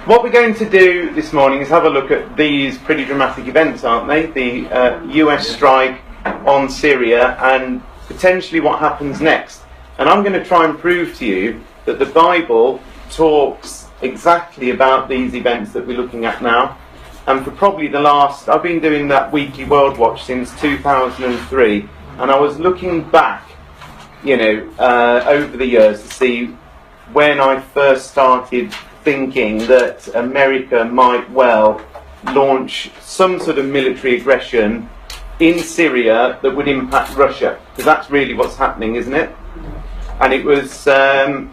what we're going to do this morning is have a look at these pretty dramatic events, aren't they? The US strike on Syria and potentially what happens next. And I'm going to try and prove to you that the Bible talks exactly about these events that we're looking at now. And for probably the last, I've been doing that weekly World Watch since 2003, and I was looking back, over the years to see when I first started thinking that America might well launch some sort of military aggression in Syria that would impact Russia, because that's really what's happening, isn't it? And it was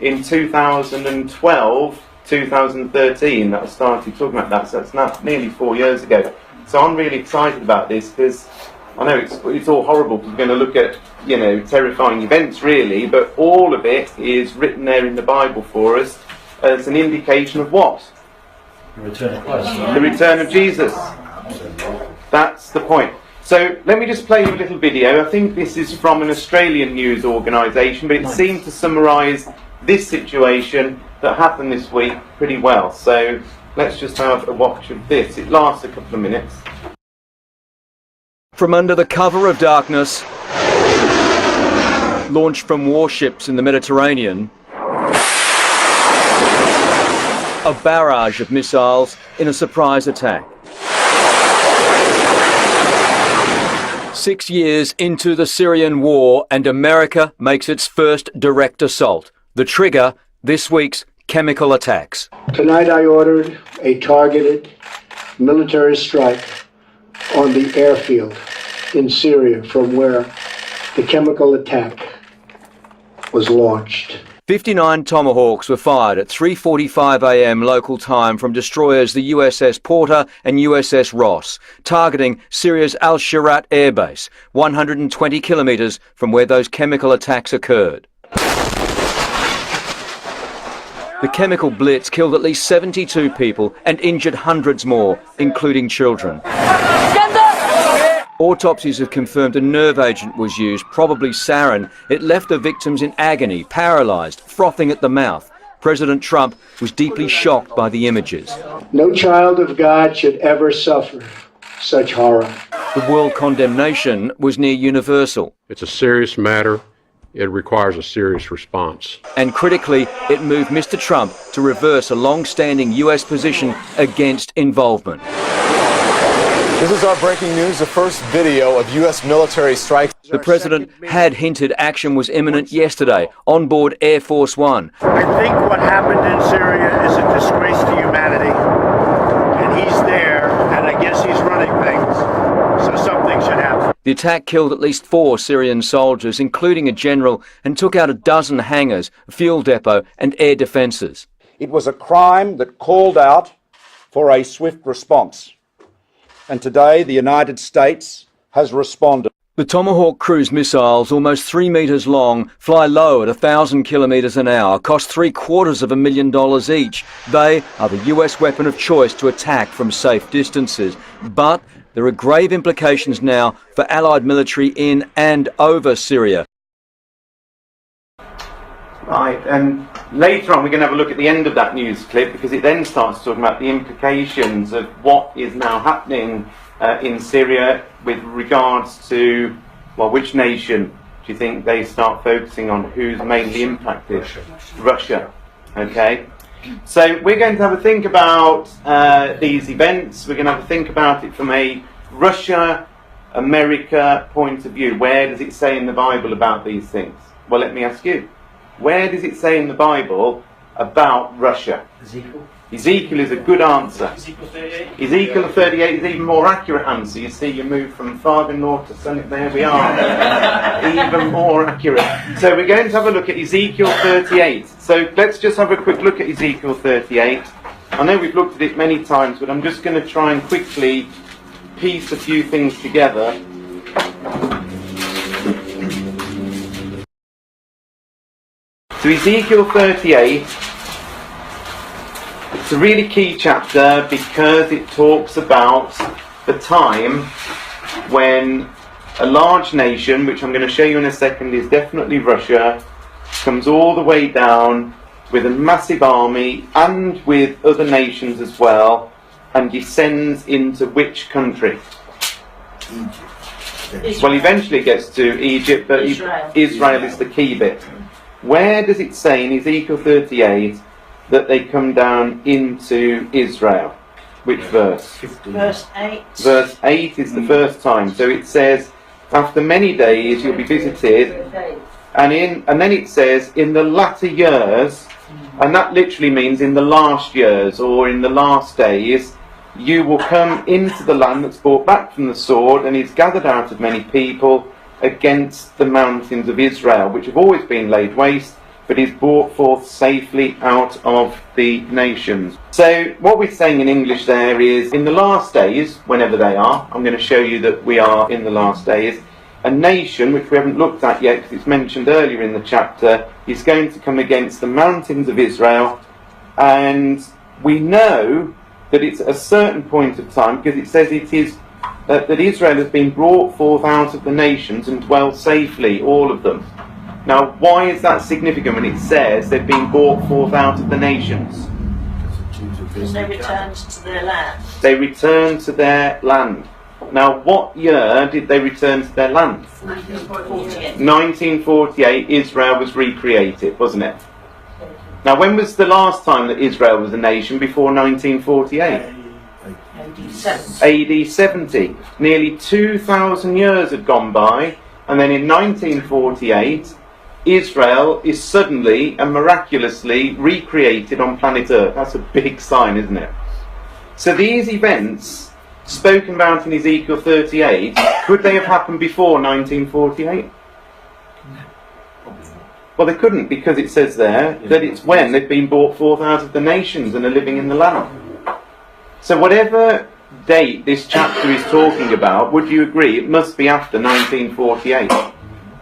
in 2012, 2013 that I started talking about that, so it's now nearly 4 years ago. So I'm really excited about this because I know it's all horrible because we're going to look at, terrifying events really, but all of it is written there in the Bible for us as an indication of what? The return of Christ. The return of Jesus. That's the point. So let me just play you a little video. I think this is from an Australian news organisation, but it seemed to summarise this situation that happened this week pretty well. So let's just have a watch of this. It lasts a couple of minutes. From under the cover of darkness, launched from warships in the Mediterranean, a barrage of missiles in a surprise attack. 6 years into the Syrian war, and America makes its first direct assault. The trigger, this week's chemical attacks. Tonight I ordered a targeted military strike on the airfield in Syria from where the chemical attack was launched. 59 Tomahawks were fired at 3:45 a.m. local time from destroyers the USS Porter and USS Ross, targeting Syria's Al-Sharat airbase, 120 kilometres from where those chemical attacks occurred. The chemical blitz killed at least 72 people and injured hundreds more, including children. Autopsies have confirmed a nerve agent was used, probably sarin. It left the victims in agony, paralysed, frothing at the mouth. President Trump was deeply shocked by the images. No child of God should ever suffer such horror. The world condemnation was near universal. It's a serious matter. It requires a serious response. And critically, it moved Mr. Trump to reverse a long-standing US position against involvement. This is our breaking news, the first video of U.S. military strikes. The president had hinted action was imminent yesterday on board Air Force One. I think what happened in Syria is a disgrace to humanity. And he's there, and I guess he's running things. So something should happen. The attack killed at least 4 Syrian soldiers, including a general, and took out a dozen hangars, a fuel depot, and air defences. It was a crime that called out for a swift response. And today the United States has responded. The Tomahawk cruise missiles, almost 3 metres long, fly low at 1,000 kilometres an hour, cost $750,000 each. They are the US weapon of choice to attack from safe distances. But there are grave implications now for Allied military in and over Syria. Right, and later on we're going to have a look at the end of that news clip because it then starts talking about the implications of what is now happening in Syria with regards to, well, which nation do you think they start focusing on? Who's mainly impacted? Russia. Okay, so we're going to have a think about these events. We're going to have a think about it from a Russia-America point of view. Where does it say in the Bible about these things? Well, let me ask you. Where does it say in the Bible about Russia? Ezekiel is a good answer. Ezekiel 38 is even more accurate answer. You see, you move from father-in-law to son. There we are. Even more accurate. So we're going to have a look at Ezekiel 38. So let's just have a quick look at Ezekiel 38. I know we've looked at it many times, but I'm just going to try and quickly piece a few things together. So Ezekiel 38, it's a really key chapter because it talks about the time when a large nation, which I'm going to show you in a second is definitely Russia, comes all the way down with a massive army and with other nations as well, and descends into which country? Well, eventually it gets to Egypt, but Israel is the key bit. Where does it say in Ezekiel 38 that they come down into Israel? Which verse? Verse 8. Verse 8 is the first time. So it says, after many days you'll be visited, and then it says, in the latter years, and that literally means in the last years or in the last days, you will come into the land that's brought back from the sword and is gathered out of many people against the mountains of Israel, which have always been laid waste, but is brought forth safely out of the nations. So what we're saying in English there is, in the last days, whenever they are, I'm going to show you that we are in the last days, a nation, which we haven't looked at yet because it's mentioned earlier in the chapter, is going to come against the mountains of Israel, and we know that it's at a certain point of time, because it says it is that Israel has been brought forth out of the nations and dwells safely, all of them. Now, why is that significant when it says they've been brought forth out of the nations? Because they returned to their land. They returned to their land. Now, what year did they return to their land? 1948. 1948, Israel was recreated, wasn't it? Now, when was the last time that Israel was a nation before 1948? AD 70. Nearly 2,000 years had gone by, and then in 1948, Israel is suddenly and miraculously recreated on planet Earth. That's a big sign, isn't it? So these events spoken about in Ezekiel 38, could they have happened before 1948? Well, they couldn't, because it says there that it's when they've been brought forth out of the nations and are living in the land. So whatever date this chapter is talking about, would you agree it must be after 1948?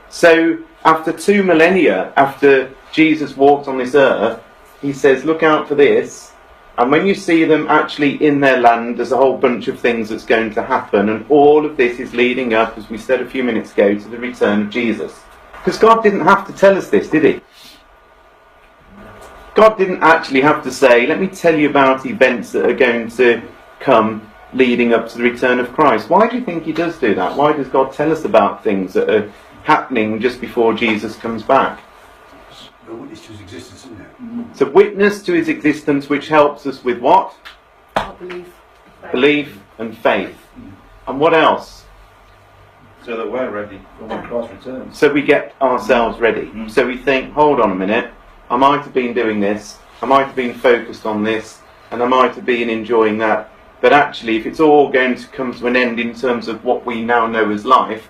So after 2 millennia after Jesus walked on this earth, he says, look out for this, and when you see them actually in their land, there's a whole bunch of things that's going to happen, and all of this is leading up, as we said a few minutes ago, to the return of Jesus. Because God didn't have to tell us this, did he? God didn't actually have to say, let me tell you about events that are going to come leading up to the return of Christ. Why do you think he does do that? Why does God tell us about things that are happening just before Jesus comes back? A witness to his existence, isn't it? It's a witness to his existence, which helps us with what? Belief and faith. And what else? So that we're ready for when Christ returns. So we get ourselves ready. So we think, hold on a minute, I might have been doing this, I might have been focused on this, and I might have been enjoying that. But actually, if it's all going to come to an end in terms of what we now know as life,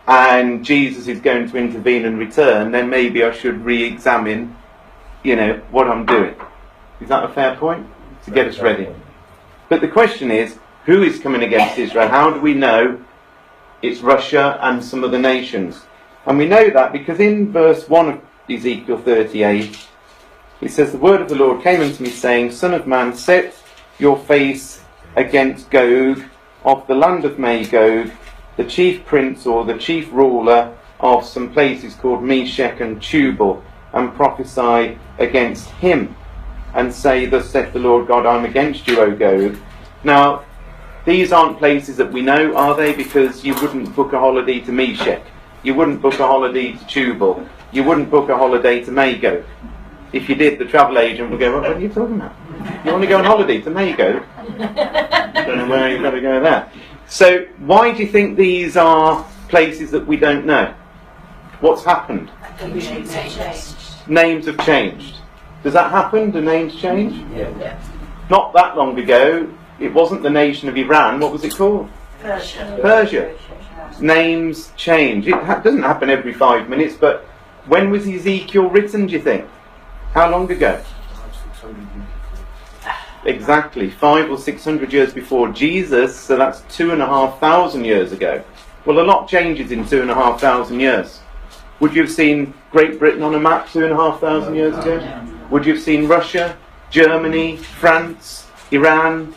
and Jesus is going to intervene and return, then maybe I should re-examine, what I'm doing. Is that a fair point? To get us ready. But the question is, who is coming against Israel? How do we know it's Russia and some other nations? And we know that because in verse 1 of Ezekiel 38, it says, the word of the Lord came unto me, saying, Son of man, set your face against Gog of the land of Magog, the chief prince or the chief ruler of some places called Meshech and Tubal, and prophesy against him, and say, thus saith the Lord God, I'm against you, O Gog. Now, these aren't places that we know, are they? Because you wouldn't book a holiday to Meshech. You wouldn't book a holiday to Tubal. You wouldn't book a holiday to Magog. If you did, the travel agent would go, what are you talking about? You want to go on holiday to Magog? Don't know where you've got to go there. So why do you think these are places that we don't know? What's happened? Names have changed. Does that happen? Do names change? Yeah. Not that long ago, it wasn't the nation of Iran. What was it called? Persia. Names change. It doesn't happen every 5 minutes, but when was Ezekiel written, do you think? How long ago? Exactly, 500 or 600 years before Jesus, so that's 2,500 years ago. Well, a lot changes in 2,500 years. Would you have seen Great Britain on a map 2,500 years ago? Would you have seen Russia, Germany, France, Iran,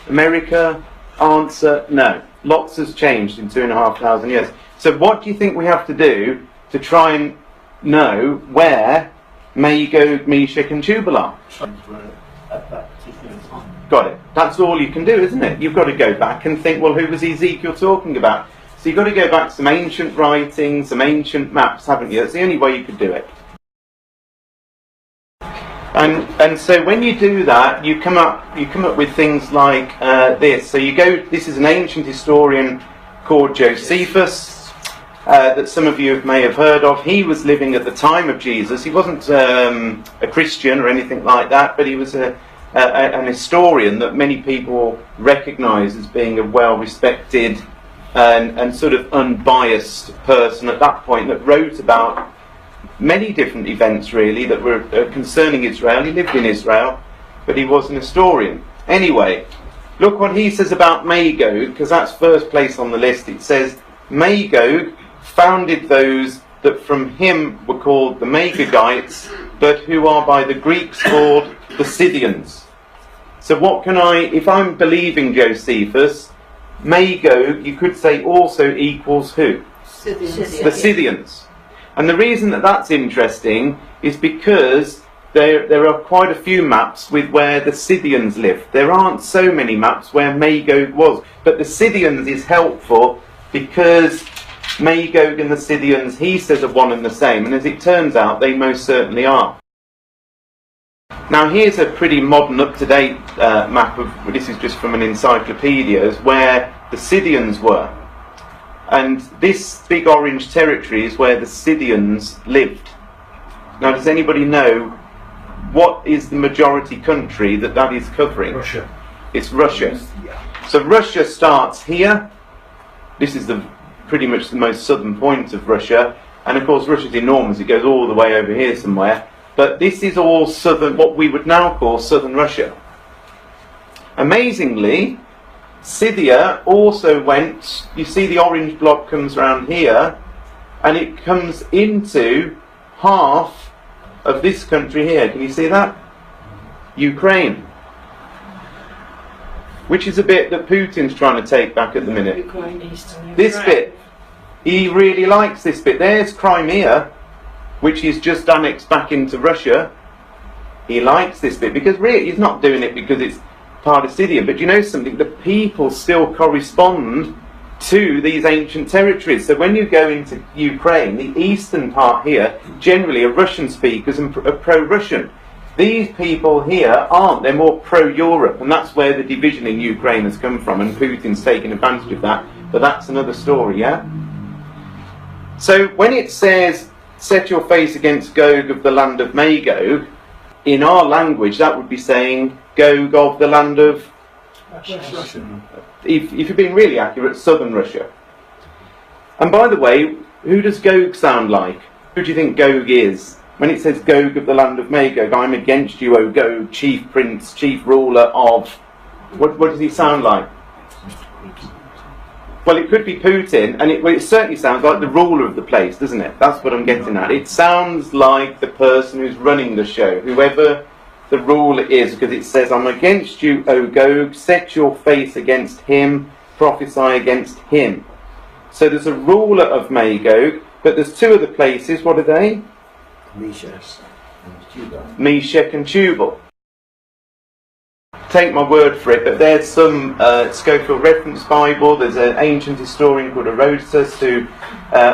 America? Answer, no. Lots has changed in 2,500 years. So what do you think we have to do to try and know where Magog, Meshach and Tubal are. At that particular time. Got it. That's all you can do, isn't it? You've got to go back and think, well, who was Ezekiel talking about? So you've got to go back to some ancient writings, some ancient maps, haven't you? That's the only way you could do it. And so when you do that, you come up with things like this. So you go. This is an ancient historian called Josephus that some of you may have heard of. He was living at the time of Jesus. He wasn't a Christian or anything like that, but he was an historian that many people recognise as being a well-respected and sort of unbiased person at that point, that wrote about many different events really that were concerning Israel. He lived in Israel, but he was an historian. Anyway, look what he says about Magog, because that's first place on the list. It says, Magog founded those that from him were called the Magogites, but who are by the Greeks called the Scythians. So what can if I'm believing Josephus, Magog, you could say also equals who? Scythians. The Scythians. And the reason that that's interesting is because there are quite a few maps with where the Scythians lived. There aren't so many maps where Magog was, but the Scythians is helpful because Magog and the Scythians, he says, are one and the same, and as it turns out, they most certainly are. Now here's a pretty modern, up-to-date map of, this is just from an encyclopedia, where the Scythians were. And this big orange territory is where the Scythians lived. Now, does anybody know what is the majority country that is covering? Russia. It's Russia. So Russia starts here. This is pretty much the most southern point of Russia. And of course, Russia's enormous. It goes all the way over here somewhere. But this is all southern, what we would now call southern Russia. Amazingly, Scythia also went, you see the orange blob comes around here, and it comes into half of this country here. Can you see that? Ukraine. Which is a bit that Putin's trying to take back at the minute. Ukraine, Eastern This Ukraine. bit, he really likes this bit. There's Crimea, which is just annexed back into Russia. He likes this bit because really he's not doing it because it's part of Scythia, but you know something, the people still correspond to these ancient territories. So when you go into Ukraine, the eastern part here generally are Russian speakers and are pro-Russian. These people here aren't, they're more pro-Europe, and that's where the division in Ukraine has come from, and Putin's taking advantage of that, but that's another story, yeah? So when it says, set your face against Gog of the land of Magog, in our language that would be saying Gog of the land of, if you're being really accurate, southern Russia. And by the way, who does Gog sound like? Who do you think Gog is? When it says Gog of the land of Magog, I'm against you, O Gog, chief prince, chief ruler of... What does he sound like? Well, it could be Putin, and it certainly sounds like the ruler of the place, doesn't it? That's what I'm getting at. It sounds like the person who's running the show, whoever the ruler is, because it says, I'm against you, O Gog, set your face against him, prophesy against him. So there's a ruler of Magog, but there's two other places. What are they? Meshach and Tubal. Meshach and Tubal. Take my word for it, but there's some Schofield Reference Bible. There's an ancient historian called Herodotus who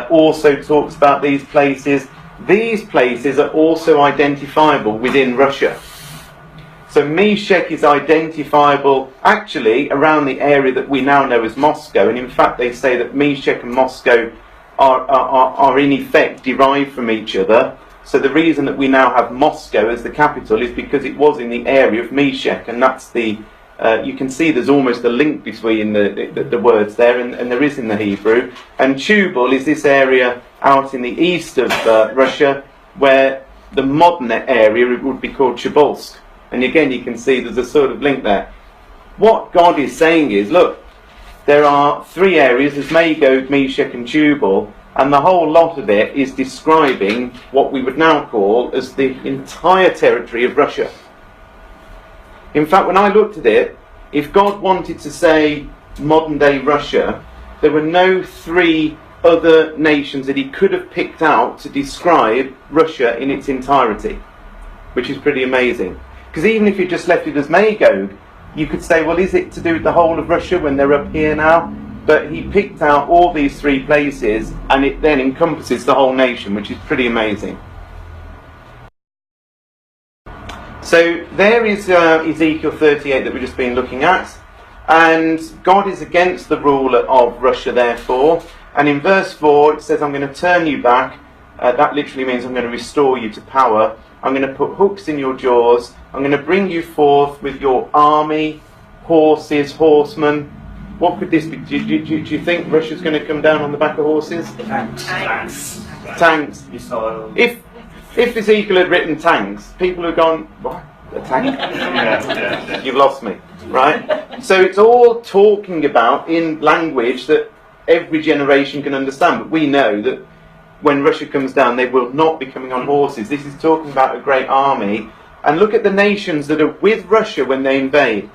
also talks about these places. These places are also identifiable within Russia. So Meshach is identifiable actually around the area that we now know as Moscow, and in fact they say that Meshach and Moscow are in effect derived from each other. So the reason that we now have Moscow as the capital is because it was in the area of Meshach, and that's the you can see there's almost a link between the words there, and there is in the Hebrew. And Tubal is this area out in the east of Russia, where the modern area would be called Tobolsk. And again, you can see there's a sort of link there. What God is saying is, look, there are three areas: there's Magog, Meshach, and Tubal. And the whole lot of it is describing what we would now call as the entire territory of Russia. In fact, when I looked at it, if God wanted to say modern day Russia, there were no three other nations that he could have picked out to describe Russia in its entirety. which is pretty amazing. Because even if you just left it as Magog, you could say, well, is it to do with the whole of Russia when they're up here now? But he picked out all these 3 places, and it then encompasses the whole nation, which is pretty amazing. So there is Ezekiel 38 that we've just been looking at. And God is against the rule of Russia, therefore. And in verse 4, it says, I'm going to turn you back. That literally means I'm going to restore you to power. I'm going to put hooks in your jaws. I'm going to bring you forth with your army, horses, horsemen. What could this be? Do you think Russia's going to come down on the back of horses? Tanks. Tanks. If Ezekiel had written tanks, people have gone, what? A tank? You've lost me, right? So it's all talking about in language that every generation can understand. But we know that when Russia comes down, they will not be coming on horses. This is talking about a great army. And look at the nations that are with Russia when they invade.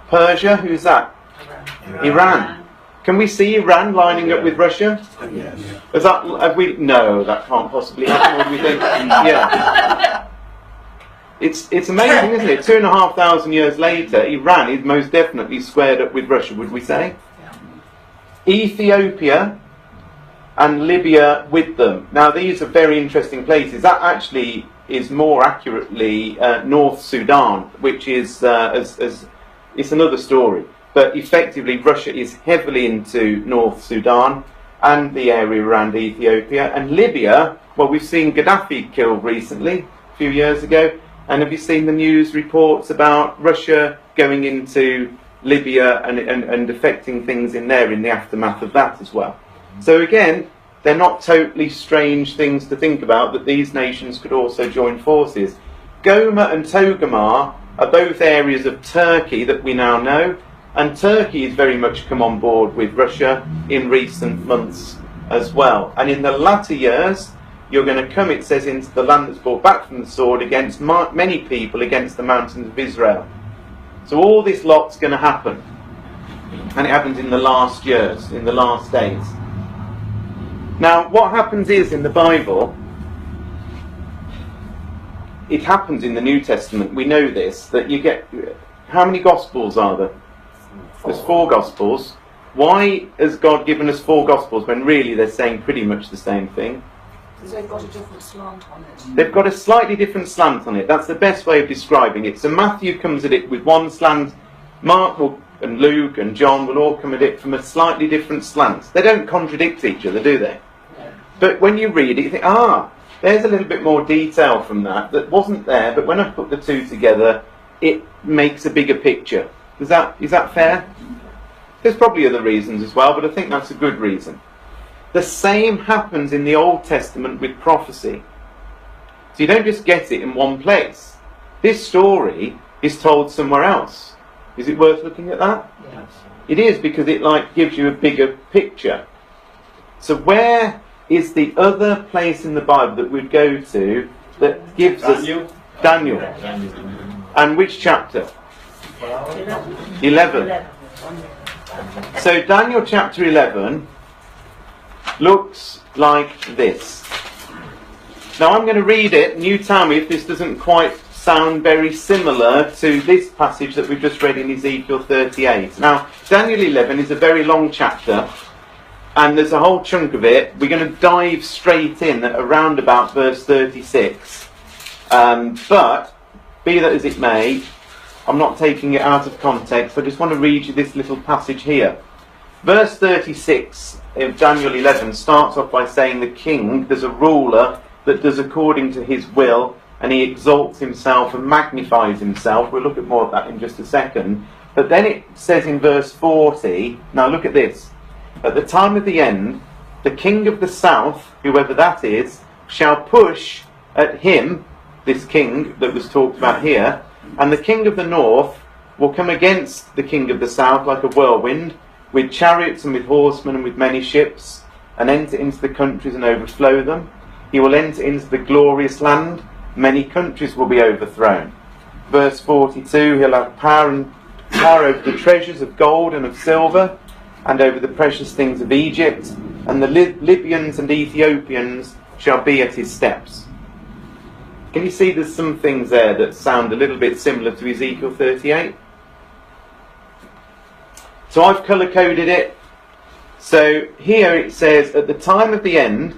Persia, who's that? Iran. Can we see Iran lining up with Russia? Yes. Is that, have we? No, that can't possibly happen. What do we think? Yeah. It's amazing, isn't it? 2,500 years later, Iran is most definitely squared up with Russia, would we say? Ethiopia and Libya with them. Now, these are very interesting places. That actually is more accurately North Sudan, which is it's another story. But effectively, Russia is heavily into North Sudan and the area around Ethiopia. And Libya, well, we've seen Gaddafi killed recently, a few years ago. And have you seen the news reports about Russia going into Libya and affecting things in there in the aftermath of that as well? So again, they're not totally strange things to think about, that these nations could also join forces. Goma and Togarmah are both areas of Turkey that we now know. And Turkey has very much come on board with Russia in recent months as well. And in the latter years, you're going to come, it says, into the land that's brought back from the sword against many people, against the mountains of Israel. So all this lot's going to happen. And it happens in the last years, in the last days. Now, what happens is, in the Bible, it happens in the New Testament, we know this, that you get... How many Gospels are there? There's 4 Gospels. Why has God given us 4 Gospels when really they're saying pretty much the same thing? Because they've got a different slant on it. They've got a slightly different slant on it. That's the best way of describing it. So Matthew comes at it with one slant. Mark and Luke and John will all come at it from a slightly different slant. They don't contradict each other, do they? No. But when you read it, you think, there's a little bit more detail from that wasn't there, but when I put the 2 together, it makes a bigger picture. Is that fair? There's probably other reasons as well, but I think that's a good reason. The same happens in the Old Testament with prophecy. So you don't just get it in one place. This story is told somewhere else. Is it worth looking at that? Yes. It is, because it gives you a bigger picture. So where is the other place in the Bible that we'd go to that gives us Daniel? And which chapter? 11. So Daniel chapter 11 looks like this. Now I'm going to read it, and you tell me if this doesn't quite sound very similar to this passage that we've just read in Ezekiel 38. Now, Daniel 11 is a very long chapter, and there's a whole chunk of it. We're going to dive straight in at around about verse 36. But, be that as it may, I'm not taking it out of context. I just want to read you this little passage here. Verse 36 of Daniel 11 starts off by saying the king, there's a ruler that does according to his will, and he exalts himself and magnifies himself. We'll look at more of that in just a second. But then it says in verse 40, now look at this. At the time of the end, the king of the south, whoever that is, shall push at him, this king that was talked about here, and the king of the north will come against the king of the south like a whirlwind, with chariots and with horsemen and with many ships, and enter into the countries and overflow them. He will enter into the glorious land. Many countries will be overthrown. Verse 42, he'll have power over the treasures of gold and of silver, and over the precious things of Egypt, and the Libyans and Ethiopians shall be at his steps. Can you see there's some things there that sound a little bit similar to Ezekiel 38? So I've colour-coded it. So here it says, at the time of the end,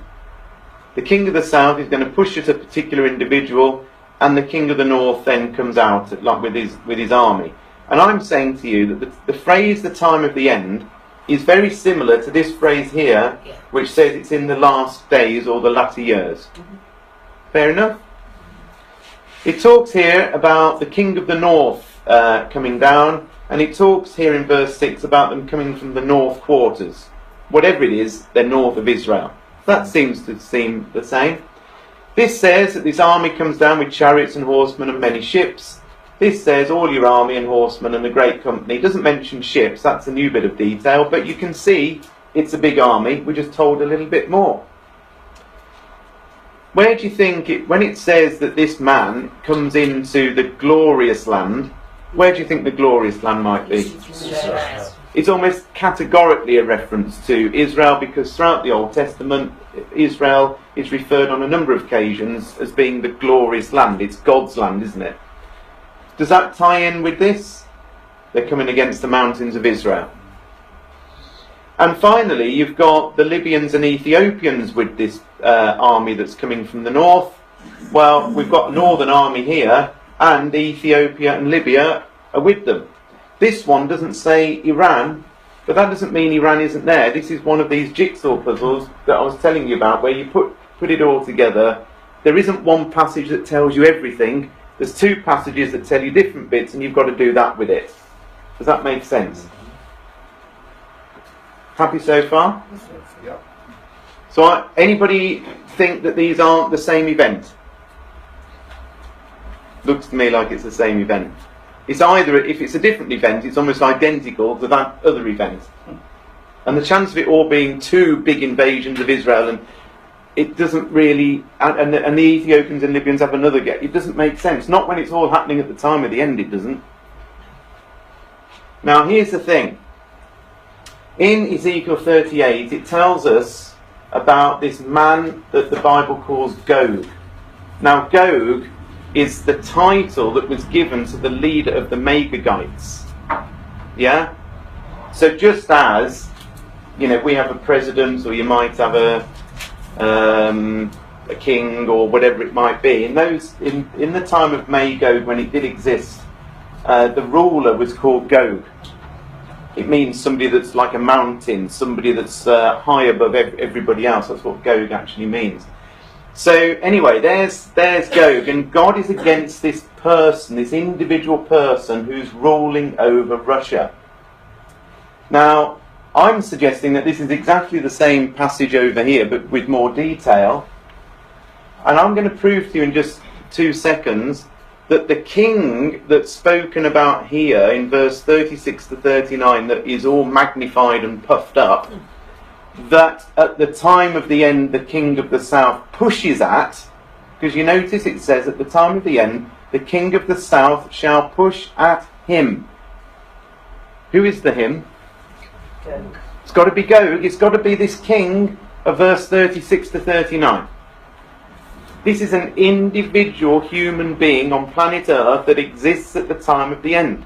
the king of the south is going to push at a particular individual, and the king of the north then comes out like with his army. And I'm saying to you that the phrase "the time of the end" is very similar to this phrase here, which says it's in the last days or the latter years. Fair enough? It talks here about the king of the north coming down, and it talks here in verse 6 about them coming from the north quarters. Whatever it is, they're north of Israel. That seems to seem the same. This says that this army comes down with chariots and horsemen and many ships. This says all your army and horsemen and a great company. It doesn't mention ships, that's a new bit of detail, but you can see it's a big army. We're just told a little bit more. Where do you think, when it says that this man comes into the glorious land, where do you think the glorious land might be? It's almost categorically a reference to Israel, because throughout the Old Testament, Israel is referred on a number of occasions as being the glorious land. It's God's land, isn't it? Does that tie in with this? They're coming against the mountains of Israel. And finally, you've got the Libyans and Ethiopians with this army that's coming from the north. Well, we've got a northern army here, and Ethiopia and Libya are with them. This one doesn't say Iran, but that doesn't mean Iran isn't there. This is one of these jigsaw puzzles that I was telling you about, where you put it all together. There isn't one passage that tells you everything. There's two passages that tell you different bits, and you've got to do that with it. Does that make sense? Happy so far? Yeah. So anybody think that these aren't the same event? Looks to me like it's the same event. It's either, if it's a different event, it's almost identical to that other event. And the chance of it all being two big invasions of Israel, and it doesn't really, and the Ethiopians and Libyans have another get, it doesn't make sense. Not when it's all happening at the time of the end, it doesn't. Now here's the thing. In Ezekiel 38, it tells us about this man that the Bible calls Gog. Now Gog is the title that was given to the leader of the Magagites. Yeah? So just as, we have a president, or you might have a king, or whatever it might be. In the time of Magog, when it did exist, the ruler was called Gog. It means somebody that's like a mountain, somebody that's high above everybody else. That's what Gog actually means. So anyway, there's Gog, and God is against this person, this individual person who's ruling over Russia. Now, I'm suggesting that this is exactly the same passage over here, but with more detail. And I'm going to prove to you in just 2 seconds that the king that's spoken about here in verse 36 to 39, that is all magnified and puffed up, that at the time of the end the king of the south pushes at, because you notice it says at the time of the end the king of the south shall push at him. Who is the him? Gog. It's got to be Gog. It's got to be this king of verse 36 to 39. This is an individual human being on planet Earth that exists at the time of the end.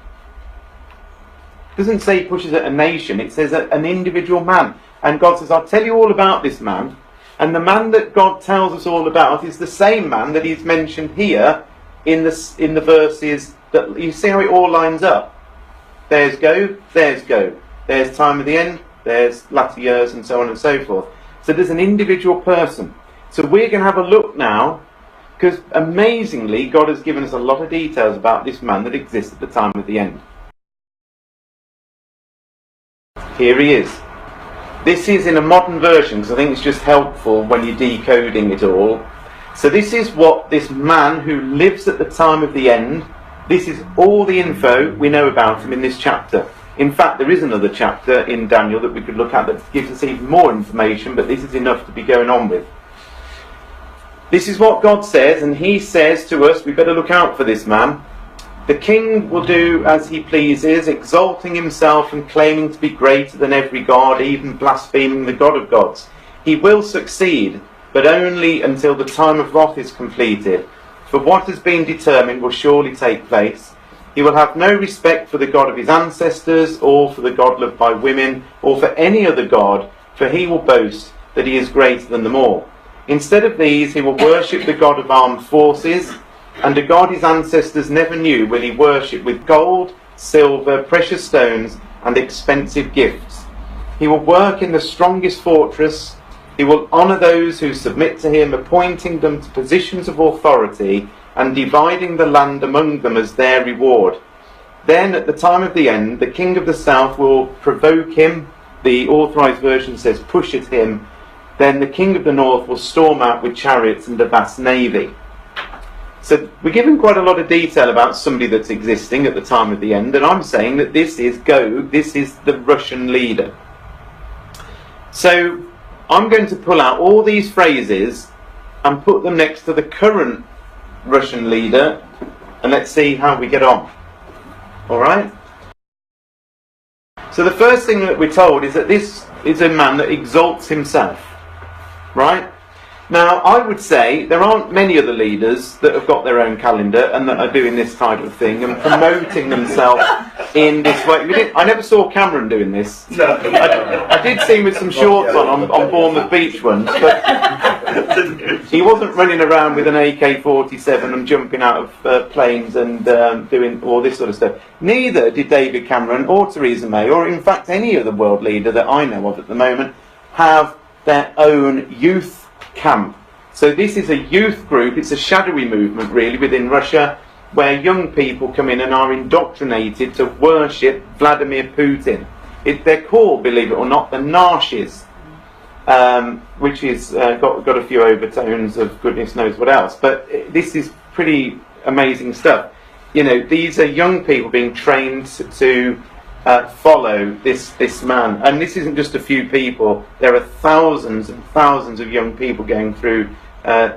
It doesn't say he pushes at a nation, it says an individual man. And God says, I'll tell you all about this man. And the man that God tells us all about is the same man that he's mentioned here in the verses. That you see how it all lines up. There's Gog, there's Gog. There's time of the end, there's latter years, and so on and so forth. So there's an individual person. So we're going to have a look now, because amazingly God has given us a lot of details about this man that exists at the time of the end. Here he is. This is in a modern version, because I think it's just helpful when you're decoding it all. So this is what this man who lives at the time of the end, this is all the info we know about him in this chapter. In fact, there is another chapter in Daniel that we could look at that gives us even more information, but this is enough to be going on with. This is what God says, and he says to us, we better look out for this man. The king will do as he pleases, exalting himself and claiming to be greater than every god, even blaspheming the God of gods. He will succeed, but only until the time of wrath is completed. for what has been determined will surely take place. He will have no respect for the God of his ancestors, or for the God loved by women, or for any other God, for he will boast that he is greater than them all. Instead of these, he will worship the God of armed forces, and a God his ancestors never knew will he worship with gold, silver, precious stones, and expensive gifts. He will work in the strongest fortress. He will honour those who submit to him, appointing them to positions of authority and dividing the land among them as their reward. Then, at the time of the end, the king of the south will provoke him. The authorised version says push at him. Then the king of the north will storm out with chariots and a vast navy. So we're given quite a lot of detail about somebody that's existing at the time of the end, and I'm saying that this is the Russian leader. So I'm going to pull out all these phrases and put them next to the current Russian leader, and let's see how we get on. Alright? So the first thing that we're told is that this is a man that exalts himself. Right? Now, I would say there aren't many other leaders that have got their own calendar and that are doing this type of thing and promoting themselves in this way. I never saw Cameron doing this. No. I did see him with some shorts on Bournemouth Beach once, but he wasn't running around with an AK-47 and jumping out of planes and doing all this sort of stuff. Neither did David Cameron or Theresa May, or in fact any other world leader that I know of at the moment, have their own youth camp. So this is a youth group. It's a shadowy movement really within Russia, where young people come in and are indoctrinated to worship Vladimir Putin. They're called, believe it or not, the Narshis, which is got a few overtones of goodness knows what else. But this is pretty amazing stuff. You know, these are young people being trained to follow this man, and this isn't just a few people. There are thousands and thousands of young people going through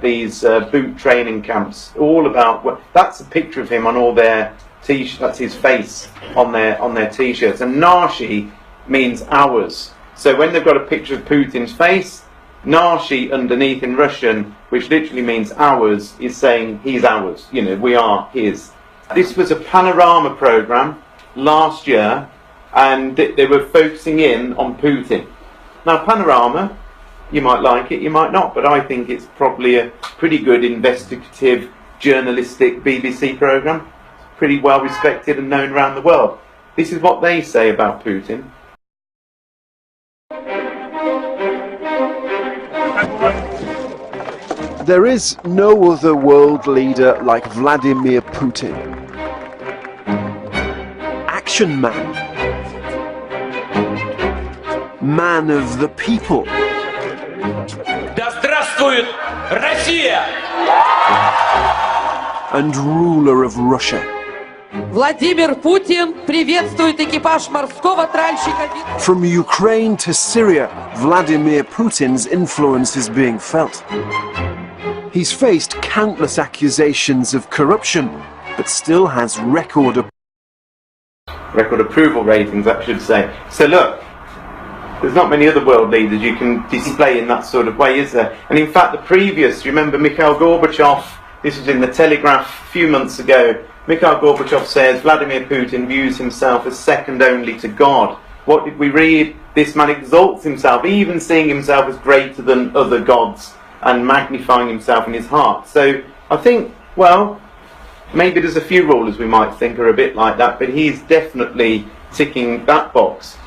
these boot training camps, all about that's a picture of him on all their t-shirts. That's his face on their t-shirts. And Narshi means ours. So when they've got a picture of Putin's face, Narshi underneath in Russian, which literally means ours, is saying he's ours. You know, we are his. This was a panorama program last year, and they were focusing in on Putin. Now, panorama, you might like it, you might not, but I think it's probably a pretty good investigative, journalistic BBC programme. Pretty well respected and known around the world. This is what they say about Putin. There is no other world leader like Vladimir Putin. Action man. Man of the people. Да здравствует Россия! And ruler of Russia. Владимир Путин приветствует экипаж морского тральщика. From Ukraine to Syria, Vladimir Putin's influence is being felt. He's faced countless accusations of corruption, but still has record approval ratings, I should say. So look, there's not many other world leaders you can display in that sort of way, is there? And in fact, the previous, you remember Mikhail Gorbachev, this was in the Telegraph a few months ago, Mikhail Gorbachev says Vladimir Putin views himself as second only to God. What did we read? This man exalts himself, even seeing himself as greater than other gods and magnifying himself in his heart. So I think, well, maybe there's a few rulers we might think are a bit like that, but he's definitely ticking that box.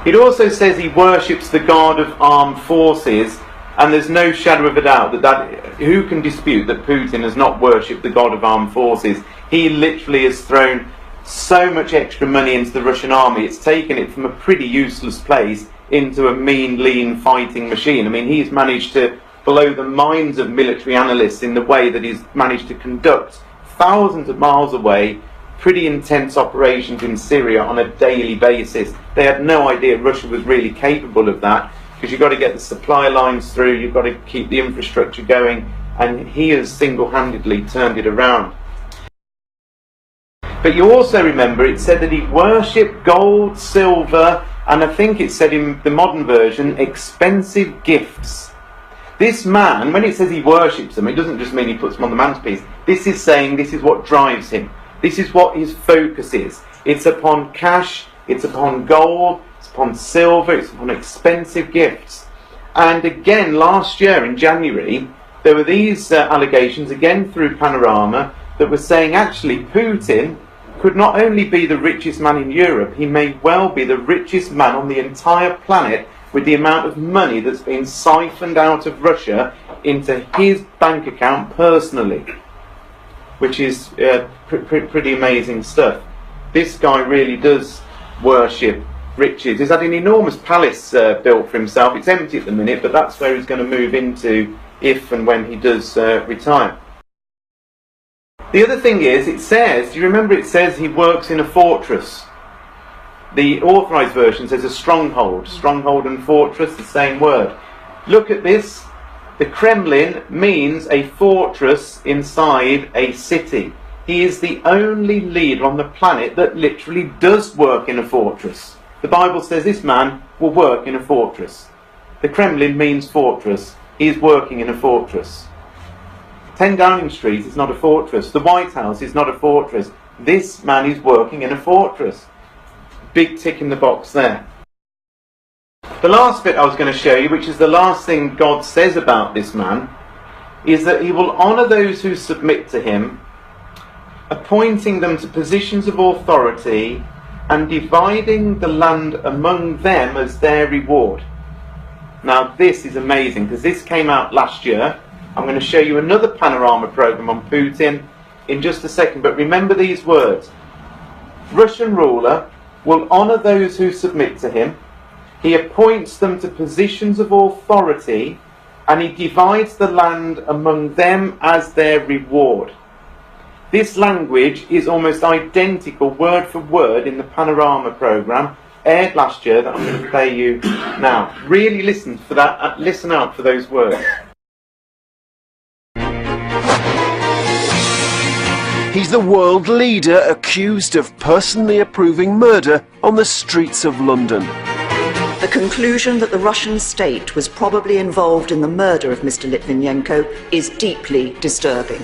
It also says he worships the God of armed forces, and there's no shadow of a doubt that who can dispute that Putin has not worshipped the God of armed forces? He literally has thrown so much extra money into the Russian army, it's taken it from a pretty useless place into a mean, lean fighting machine. I mean, he's managed to blow the minds of military analysts in the way that he's managed to conduct thousands of miles away pretty intense operations in Syria on a daily basis. They had no idea Russia was really capable of that, because you've got to get the supply lines through, you've got to keep the infrastructure going, and he has single-handedly turned it around. But you also remember it said that he worshipped gold, silver, and I think it said in the modern version, expensive gifts. This man, when it says he worships them, it doesn't just mean he puts them on the mantelpiece. This is saying this is what drives him. This is what his focus is. It's upon cash, it's upon gold, it's upon silver, it's upon expensive gifts. And again, last year in January, there were these allegations, again through Panorama, that were saying actually Putin could not only be the richest man in Europe, he may well be the richest man on the entire planet, with the amount of money that's been siphoned out of Russia into his bank account personally, which is pretty amazing stuff. This guy really does worship riches. He's had an enormous palace built for himself. It's empty at the minute, but that's where he's going to move into if and when he does retire. The other thing is, it says, do you remember it says he works in a fortress? The authorised version says a stronghold. Stronghold and fortress, the same word. Look at this. The Kremlin means a fortress inside a city. He is the only leader on the planet that literally does work in a fortress. The Bible says this man will work in a fortress. The Kremlin means fortress. He is working in a fortress. 10 Downing Street is not a fortress. The White House is not a fortress. This man is working in a fortress. Big tick in the box there. The last bit I was going to show you, which is the last thing God says about this man, is that he will honour those who submit to him, appointing them to positions of authority and dividing the land among them as their reward. Now this is amazing, because this came out last year. I'm going to show you another Panorama programme on Putin in just a second, but remember these words. Russian ruler will honour those who submit to him. He appoints them to positions of authority, and he divides the land among them as their reward. This language is almost identical, word for word, in the Panorama programme aired last year that I'm going to play you now. Really listen for that. Listen out for those words. He's the world leader accused of personally approving murder on the streets of London. The conclusion that the Russian state was probably involved in the murder of Mr. Litvinenko is deeply disturbing.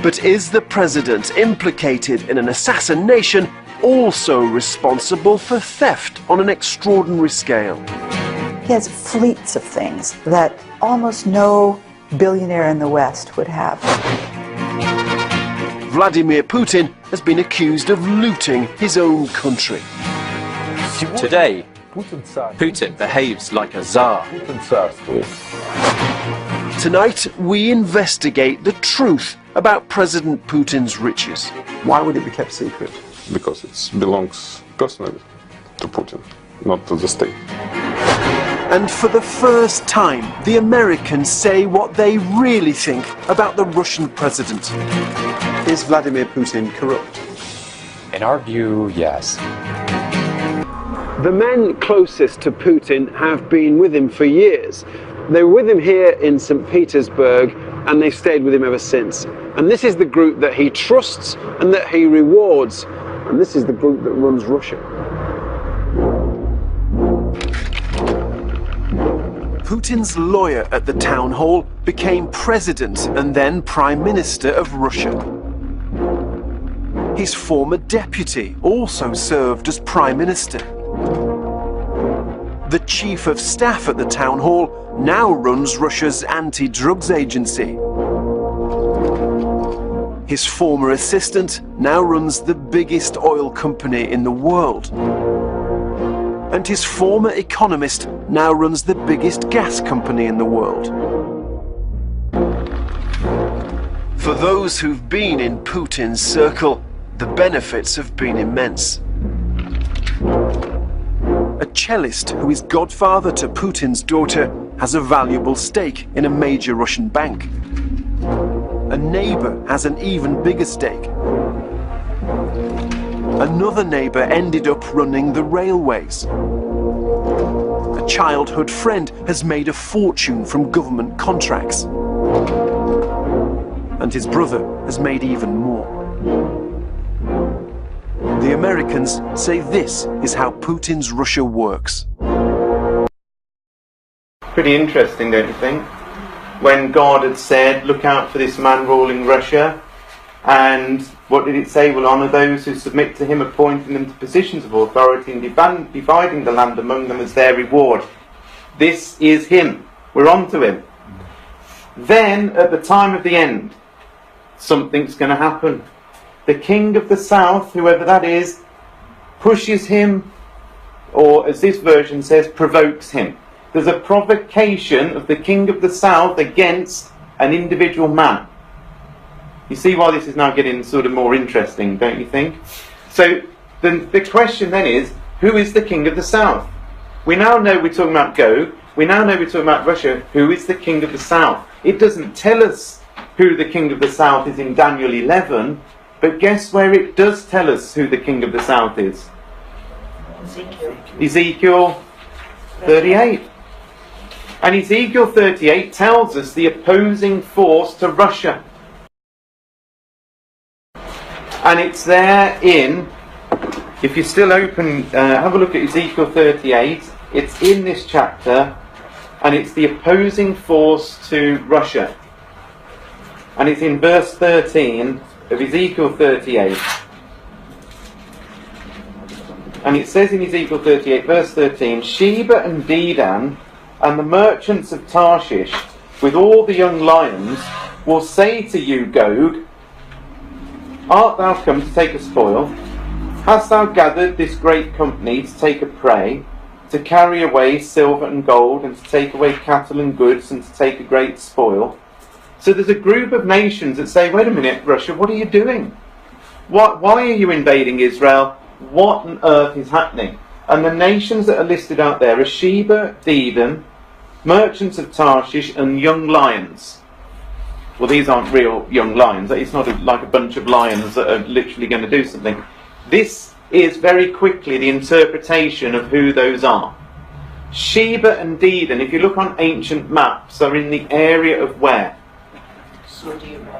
But is the president implicated in an assassination also responsible for theft on an extraordinary scale? He has fleets of things that almost no billionaire in the West would have. Vladimir Putin has been accused of looting his own country. Today, Putin behaves like a czar. Tonight, we investigate the truth about President Putin's riches. Why would it be kept secret? Because it belongs personally to Putin, not to the state. And for the first time, the Americans say what they really think about the Russian president. Is Vladimir Putin corrupt? In our view, yes. The men closest to Putin have been with him for years. They were with him here in St. Petersburg, and they've stayed with him ever since. And this is the group that he trusts and that he rewards. And this is the group that runs Russia. Putin's lawyer at the town hall became president and then prime minister of Russia. His former deputy also served as prime minister. The chief of staff at the town hall now runs Russia's anti-drugs agency. His former assistant now runs the biggest oil company in the world. And his former economist now runs the biggest gas company in the world. For those who've been in Putin's circle, the benefits have been immense. A cellist who is godfather to Putin's daughter has a valuable stake in a major Russian bank. A neighbor has an even bigger stake. Another neighbor ended up running the railways. A childhood friend has made a fortune from government contracts. And his brother has made even more. The Americans say this is how Putin's Russia works. Pretty interesting, don't you think? When God had said, look out for this man ruling Russia, and what did it say? Will honour those who submit to him, appointing them to positions of authority and dividing the land among them as their reward. This is him. We're on to him. Then, at the time of the end, something's going to happen. The king of the south, whoever that is, pushes him, or as this version says, provokes him. There's a provocation of the king of the south against an individual man. You see why this is now getting sort of more interesting, don't you think? So the question then is, who is the king of the south? We now know we're talking about Gog. We now know we're talking about Russia. Who is the king of the south? It doesn't tell us who the king of the south is in Daniel 11, but guess where it does tell us who the king of the south is? Ezekiel 38. And Ezekiel 38 tells us the opposing force to Russia. And it's there in, if you're still open, have a look at Ezekiel 38. It's in this chapter, and it's the opposing force to Russia. And it's in verse 13 of Ezekiel 38. And it says in Ezekiel 38, verse 13, Sheba and Dedan and the merchants of Tarshish, with all the young lions, will say to you, Gog, art thou come to take a spoil? Hast thou gathered this great company to take a prey, to carry away silver and gold, and to take away cattle and goods, and to take a great spoil? So there's a group of nations that say, wait a minute, Russia, what are you doing? Why are you invading Israel? What on earth is happening? And the nations that are listed out there are Sheba, Dedan, merchants of Tarshish, and young lions. Well, these aren't real young lions. It's not like a bunch of lions that are literally going to do something. This is very quickly the interpretation of who those are. Sheba and Dedan, if you look on ancient maps, are in the area of where?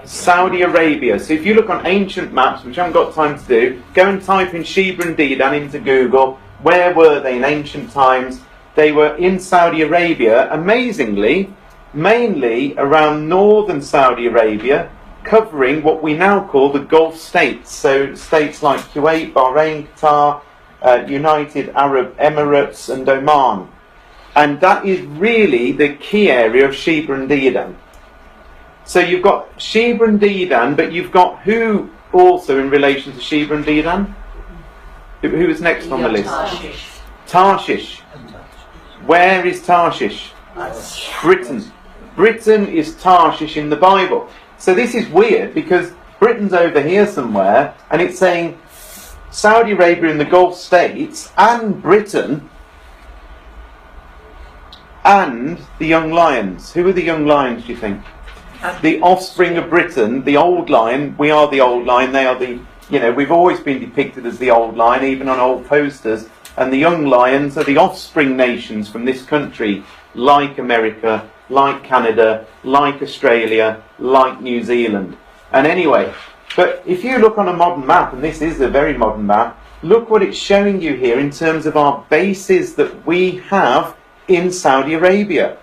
Saudi Arabia. So if you look on ancient maps, which I haven't got time to do, go and type in Sheba and Dedan into Google. Where were they in ancient times? They were in Saudi Arabia, amazingly, mainly around northern Saudi Arabia, covering what we now call the Gulf states. So states like Kuwait, Bahrain, Qatar, United Arab Emirates and Oman. And that is really the key area of Sheba and Dedan. So you've got Sheba and Dedan, but you've got who also in relation to Sheba and Dedan? Who is next on the list? Tarshish. Tarshish. Where is Tarshish? Britain. Britain is Tarshish in the Bible. So this is weird because Britain's over here somewhere and it's saying Saudi Arabia and the Gulf states and Britain and the young lions. Who are the young lions, do you think? The offspring of Britain, the old lion. We are the old lion, they are the, we've always been depicted as the old lion, even on old posters. And the young lions are the offspring nations from this country, like America, like Canada, like Australia, like New Zealand. And anyway, but if you look on a modern map, and this is a very modern map, look what it's showing you here in terms of our bases that we have in Saudi Arabia.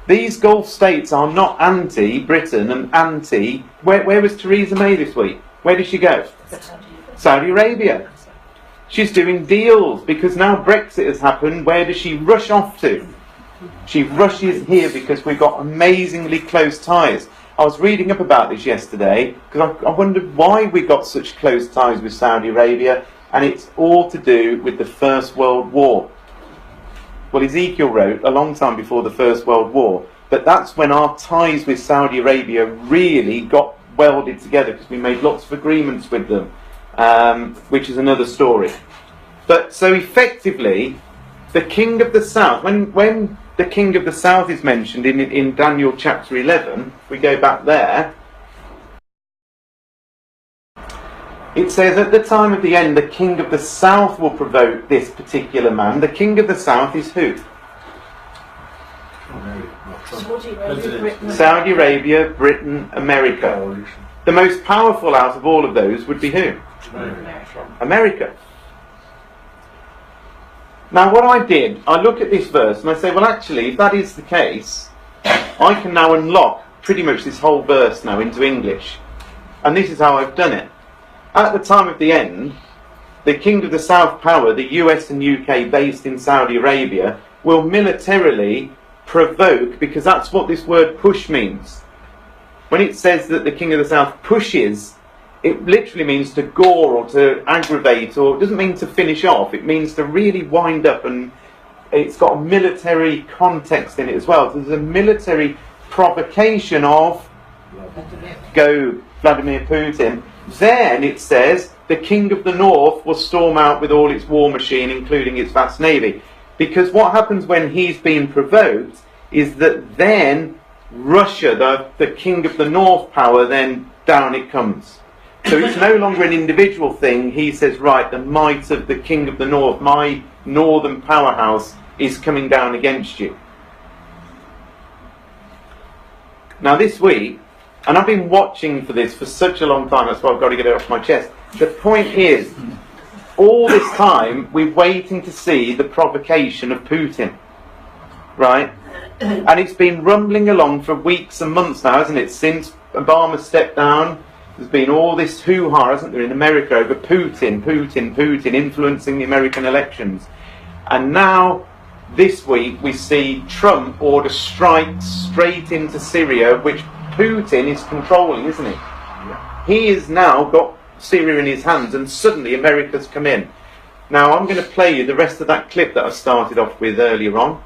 These Gulf states are not anti-Britain and anti... Where was Theresa May this week? Where did she go? Saudi Arabia. She's doing deals because now Brexit has happened. Where does she rush off to? She rushes here because we've got amazingly close ties. I was reading up about this yesterday because I wondered why we got such close ties with Saudi Arabia, and it's all to do with the First World War. Well, Ezekiel wrote a long time before the First World War, but that's when our ties with Saudi Arabia really got welded together because we made lots of agreements with them. Which is another story. But so effectively, the king of the south, when the king of the south is mentioned in Daniel chapter 11, if we go back there, it says at the time of the end, the king of the south will provoke this particular man. The king of the south is who? Saudi Arabia, Britain, America. The most powerful out of all of those would be who? America. Now what I did, I look at this verse and I say, well actually, if that is the case, I can now unlock pretty much this whole verse now into English. And this is how I've done it. At the time of the end, the King of the South power, the US and UK based in Saudi Arabia, will militarily provoke, because that's what this word push means. When it says that the King of the South pushes, it literally means to gore or to aggravate, or it doesn't mean to finish off. It means to really wind up, and it's got a military context in it as well. So there's a military provocation of go Vladimir Putin. Then it says the King of the North will storm out with all its war machine, including its vast navy. Because what happens when he's being provoked is that then Russia, the King of the North power, then down it comes. So it's no longer an individual thing. He says, right, the might of the King of the North, my northern powerhouse, is coming down against you. Now this week, and I've been watching for this for such a long time, that's why I've got to get it off my chest. The point is, all this time, we're waiting to see the provocation of Putin. Right? And it's been rumbling along for weeks and months now, hasn't it? Since Obama stepped down, there's been all this hoo-ha, hasn't there, in America over Putin influencing the American elections. And now, this week, we see Trump order strikes straight into Syria, which Putin is controlling, isn't he? Yeah. He has now got Syria in his hands, and suddenly America's come in. Now, I'm going to play you the rest of that clip that I started off with earlier on,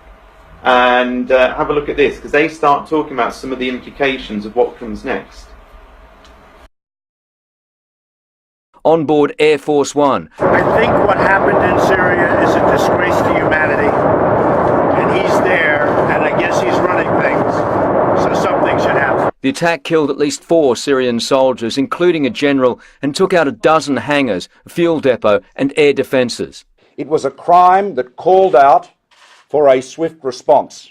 and have a look at this, because they start talking about some of the implications of what comes next. On board Air Force One. I think what happened in Syria is a disgrace to humanity. And he's there, and I guess he's running things. So something should happen. The attack killed at least 4 Syrian soldiers, including a general, and took out a dozen hangars, a fuel depot and air defences. It was a crime that called out for a swift response.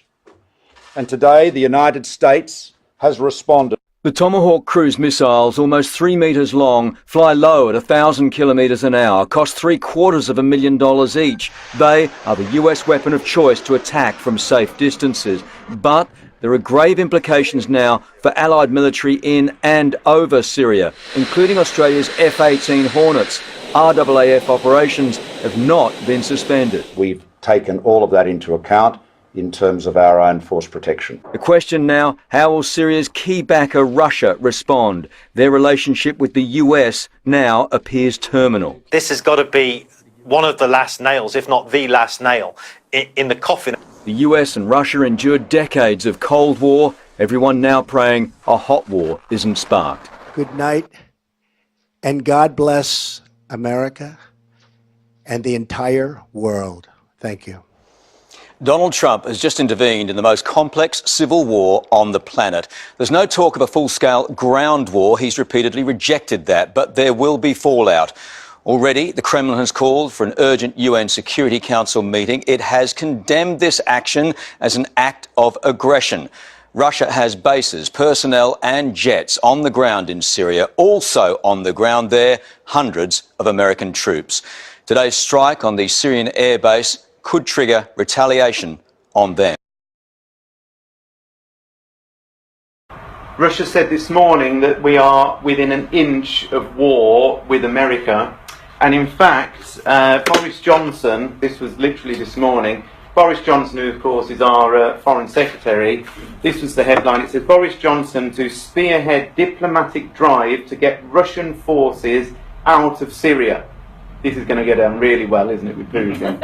And today the United States has responded. The Tomahawk cruise missiles, almost 3 metres long, fly low at 1,000 kilometres an hour, cost $750,000 each. They are the US weapon of choice to attack from safe distances. But there are grave implications now for Allied military in and over Syria, including Australia's F-18 Hornets. RAAF operations have not been suspended. We've taken all of that into account in terms of our own force protection. The question now, how will Syria's key backer Russia respond? Their relationship with the US now appears terminal. This has got to be one of the last nails, if not the last nail, in the coffin. The US and Russia endured decades of Cold War, everyone now praying a hot war isn't sparked. Good night, and God bless America and the entire world. Thank you. Donald Trump has just intervened in the most complex civil war on the planet. There's no talk of a full-scale ground war. He's repeatedly rejected that, but there will be fallout. Already, the Kremlin has called for an urgent UN Security Council meeting. It has condemned this action as an act of aggression. Russia has bases, personnel and jets on the ground in Syria. Also on the ground there, hundreds of American troops. Today's strike on the Syrian airbase could trigger retaliation on them. Russia said this morning that we are within an inch of war with America, and in fact Boris Johnson, this was literally this morning, Boris Johnson, who of course is our Foreign Secretary, this was the headline, it says Boris Johnson to spearhead diplomatic drive to get Russian forces out of Syria. This is going to get on really well, isn't it, with Putin?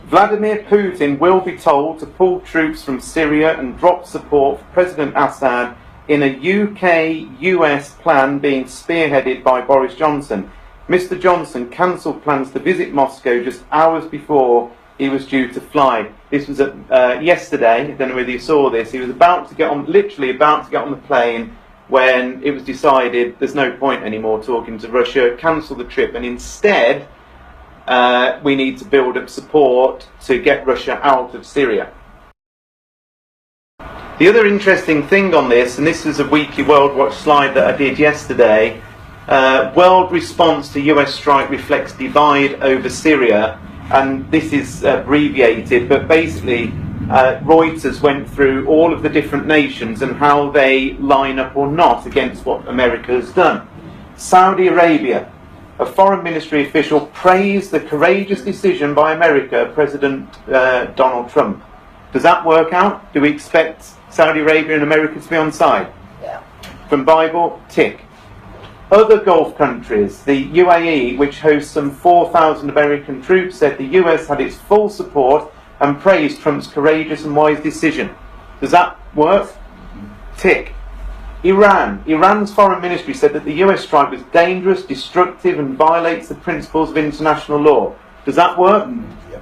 Vladimir Putin will be told to pull troops from Syria and drop support for President Assad in a UK-US plan being spearheaded by Boris Johnson. Mr. Johnson cancelled plans to visit Moscow just hours before he was due to fly. This was yesterday, I don't know whether you saw this, he was about to get on, literally about to get on the plane when it was decided there's no point anymore talking to Russia, cancel the trip, and instead we need to build up support to get Russia out of Syria. The other interesting thing on this, and this is a weekly World Watch slide that I did yesterday, world response to US strike reflects divide over Syria. and this is abbreviated, but basically Reuters went through all of the different nations and how they line up or not against what America has done. Saudi Arabia, a foreign ministry official praised the courageous decision by America, President Donald Trump. Does that work out? Do we expect Saudi Arabia and America to be on side? Yeah. From Bible, tick. Other Gulf countries, the UAE, which hosts some 4,000 American troops, said the US had its full support and praised Trump's courageous and wise decision. Does that work? Tick. Iran's foreign ministry said that the US strike was dangerous, destructive and violates the principles of international law. Does that work?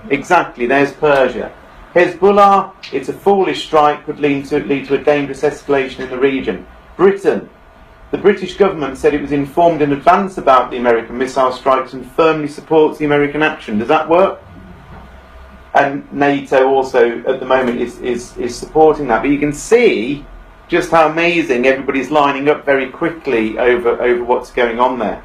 Exactly, there's Persia. Hezbollah, it's a foolish strike, could lead to a dangerous escalation in the region. Britain, the British government said it was informed in advance about the American missile strikes and firmly supports the American action. Does that work? And NATO also at the moment is supporting that. But you can see just how amazing everybody's lining up very quickly over what's going on there.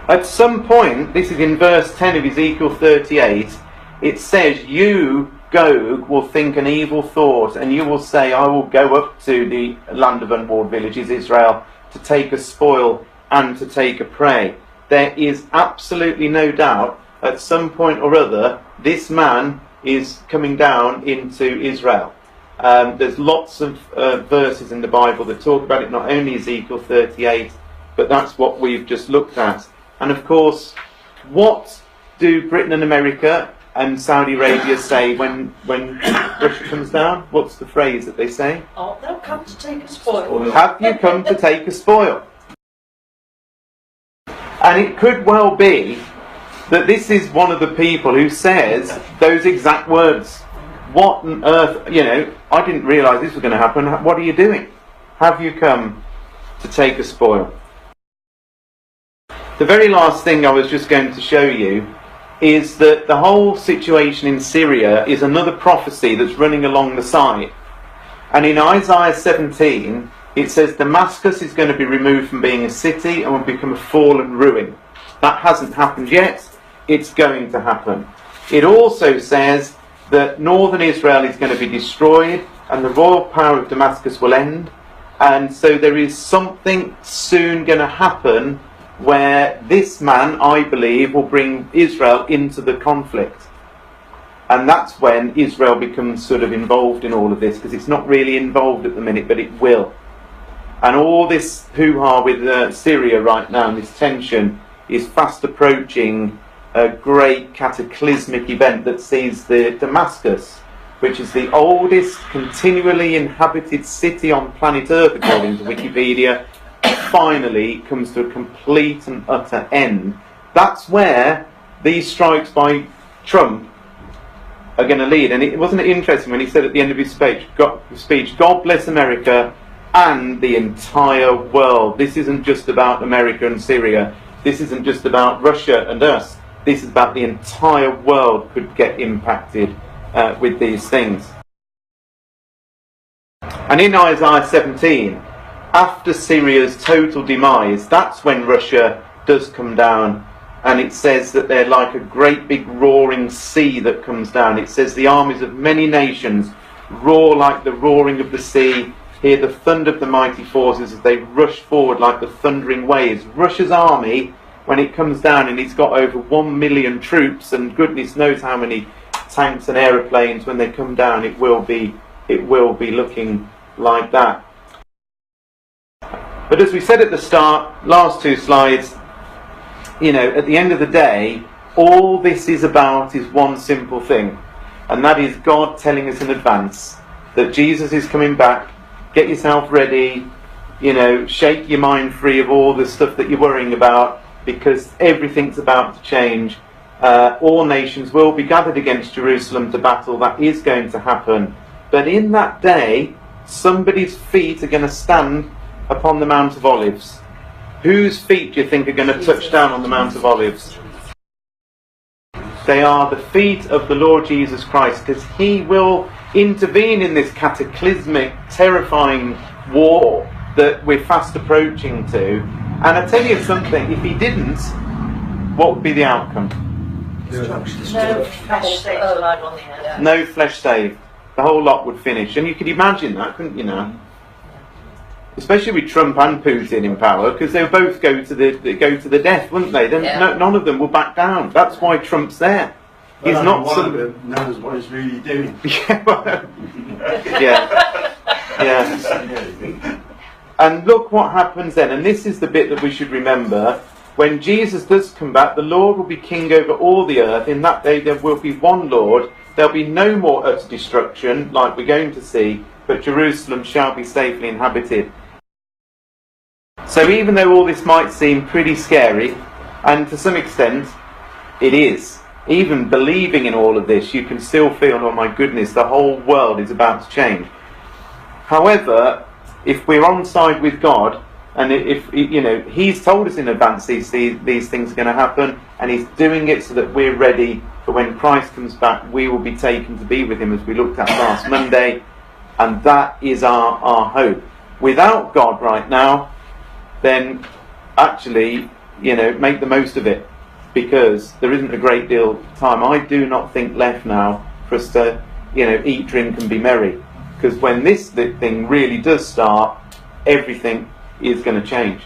At some point, this is in verse 10 of Ezekiel 38, it says, "You, Gog, will think an evil thought, and you will say, I will go up to the land of unwalled villages, Israel, to take a spoil and to take a prey." There is absolutely no doubt, at some point or other, this man is coming down into Israel. There's lots of verses in the Bible that talk about it, not only Ezekiel 38, but that's what we've just looked at. And of course, what do Britain and America and Saudi Arabia say when Russia comes down? What's the phrase that they say? Oh, they'll come to take a spoil. Have you come to take a spoil? And it could well be that this is one of the people who says those exact words. What on earth, I didn't realise this was going to happen. What are you doing? Have you come to take a spoil? The very last thing I was just going to show you is that the whole situation in Syria is another prophecy that's running along the side. And in Isaiah 17, it says Damascus is going to be removed from being a city and will become a fallen ruin. That hasn't happened yet. It's going to happen. It also says that northern Israel is going to be destroyed and the royal power of Damascus will end. And so there is something soon going to happen where this man, I believe, will bring Israel into the conflict. And that's when Israel becomes sort of involved in all of this, because it's not really involved at the minute, but it will. And all this hoo-ha with Syria right now, and this tension, is fast approaching a great cataclysmic event that sees the Damascus, which is the oldest continually inhabited city on planet Earth, according to Wikipedia, finally comes to a complete and utter end. That's where these strikes by Trump are going to lead. And it wasn't interesting when he said at the end of his speech, God bless America and the entire world. This isn't just about America and Syria. This isn't just about Russia and us. This is about the entire world could get impacted with these things. And in Isaiah 17, after Syria's total demise, that's when Russia does come down, and it says that they're like a great big roaring sea that comes down. It says the armies of many nations roar like the roaring of the sea, hear the thunder of the mighty forces as they rush forward like the thundering waves. Russia's army, when it comes down, and it's got over 1 million troops and goodness knows how many tanks and aeroplanes, when they come down it will be looking like that. But as we said at the start, last two slides, at the end of the day, all this is about is one simple thing, and that is God telling us in advance that Jesus is coming back. Get yourself ready, shake your mind free of all the stuff that you're worrying about, because everything's about to change. All nations will be gathered against Jerusalem to battle. That is going to happen. But in that day, somebody's feet are going to stand upon the Mount of Olives. Whose feet do you think are going to touch down on the Mount of Olives? They are the feet of the Lord Jesus Christ, because he will intervene in this cataclysmic, terrifying war that we're fast approaching to. And I tell you something, if he didn't, what would be the outcome? No flesh alive on the earth. No flesh saved. The whole lot would finish. And you could imagine that, couldn't you now? Especially with Trump and Putin in power, because they'll both go to the death, wouldn't they? Then none of them will back down. That's why Trump's there. He's not one some... of them knows what he's really doing. yeah. And look what happens then, and this is the bit that we should remember. When Jesus does come back, the Lord will be king over all the earth. In that day there will be one Lord. There'll be no more utter destruction, like we're going to see, but Jerusalem shall be safely inhabited. So even though all this might seem pretty scary, and to some extent it is, even believing in all of this, you can still feel, oh my goodness, the whole world is about to change. However, if we're on side with God, and if you know, He's told us in advance these things are going to happen, and He's doing it so that we're ready for when Christ comes back, we will be taken to be with Him, as we looked at last Monday, and that is our hope. Without God right now, then actually, you know, make the most of it, because there isn't a great deal of time, I do not think, left now for us to, you know, eat, drink and be merry. Because when this thing really does start, everything is going to change.